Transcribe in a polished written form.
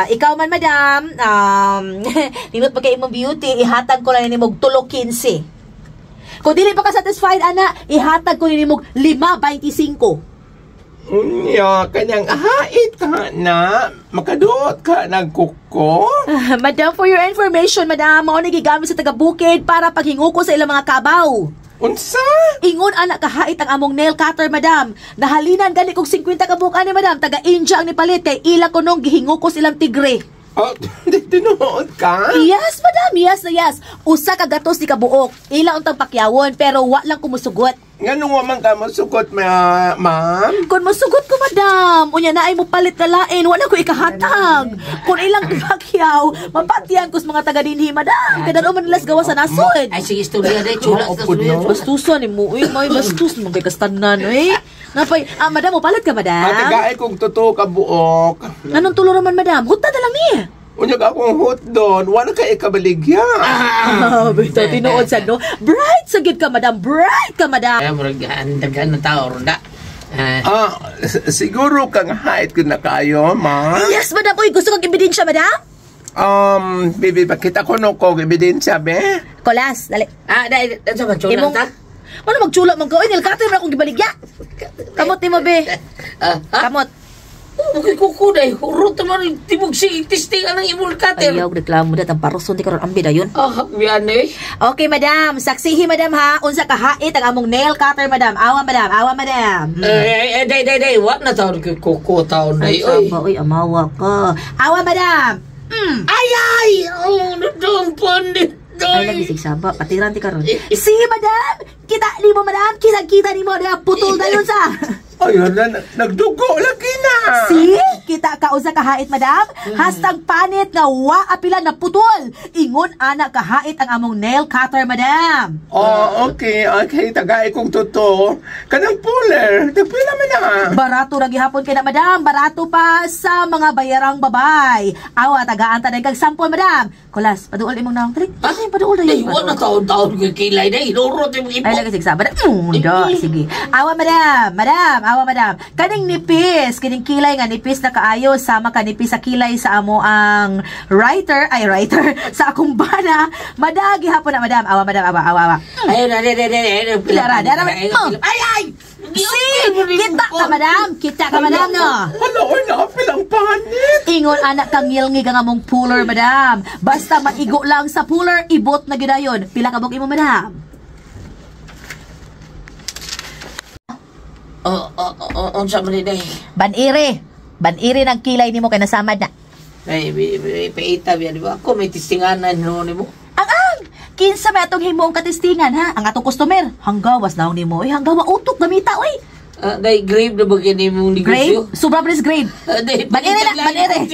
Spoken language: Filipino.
Ikaw man, madam, nindot pa kay imong beauty, ihatag ko lang nimog 3.15. Kung dili pa ka satisfied, ana, ihatag ko nimog 5.25. Unya, kanyang hait ka na. Makaduot ka nagkuko. Madam, for your information, madam, mao ni gigamit sa taga-bukid para paghingo ko sa ilang mga kabaw. Unsa? Ingon anak kahait ang among nail cutter, madam. Nahalinan gani kog 50 ka buka ni madam. Taga-India ang nipalit kay ila ko nung gihingo ko silang tigre. Oh, tinuod ka? Yes, madam. Yes. Usa ka gatos di kabuok. Ila untang pakyawon pero wa lang kumusugot. Nganong waman ka masugot, ma'am? Kung masugot ko, madam, unya na ay mo palit na lain, wala ko ikahatag. Kung ilang pakyaw, mapatiyan ko sa mga taga-dinhi, madam. Kada naman nilas gawa sa nasod. Ay, sige, istorya na, chula. Bastusan ni mo, may bastus mo kay kastanan, Napay, madam, mo palit ka, madam? Atigaay kong totoo ka buok. Anong tulo naman, madam? Huta na lang niya. Unyag akong hot doon, wala ka ikabaligya. Bito, tinuod sa no. Bright, sagid ka, madam. Bright ka, madam. Ay, murag dagan na tao, ronda. Siguro kang height ko na kayo, ma? Yes, madam. Uy, gusto kong ebidensya, madam? Bibi, bakit ako no kong ebidensya, be? Kolas, dali. Dahil, sa matsulang ta? Ano magtsulak man ko? Uy, nilkate mo na akong gibaligya. Kamot ni mo, be. Kamot. Okay, kukuday. Hurot naman yung tibog si testingan ng imul cutter. Ayaw, reklamo na. Ang paruson, di karoon ang bida yun. Yan eh. Okay, madam. Saksihi, madam, ha? Unsa kahait ang among nail cutter, madam. Awa, madam. Day. What na taon kay kuko taon day? Ay, saba, uy, amawa ka. Awa, madam. Ay! Oh, nadong pandit. Ay, nagisig saba. Patiran ti karoon. Sige, madam. Kita ni mo, madam. Kita ni mo. Putol na yun sa... Ayun na, nagdugo lagi na. Si, kita kausa kahait, madam. Hastag panit nga wa apila na putol. Ingon anak kahait ang among nail cutter, madam. Okay. Tagay kong totoo. Kanang puller, nagpila man na. Barato na gihapon kay na, madam. Barato pa sa mga bayarang babay. Awa, tagaan ta na kag sample, madam. Kulas, paduol imong naong trik. Paduol na yun. Ay, wala taon-taon kay kilay na. Hinurot yung ipo. Ay, nagisig saba. Sige. Awa, madam. Awa, madam. Kaning nipis, kining kilay nga nipis na kaayo, sama ka nipis sa kilay sa amo ang writer, sa akong bana. Madagi hapon na, madam. Awa, madam. Awa. Ayun na, Ay! Kita ka, madam, no? Hala, na, pilang panit. Ingon anak kang ngilngig ang among puller, madam. Basta maigo lang sa puller, ibot na gidayon. Pila ka buk imo, madam? Unsa man day? Banire ng kilay nimo kay nasamad na. Ay, paita biya, di ba? Ako may tistinganan nimo. Kinsa may atong himong katistingan, ha? Ang atong customer, hanggawas na nimo. Hanggawa utok gamita, oy. Day grave na ba kini mong negosyo? Grave? Sobra pres grave. Banire.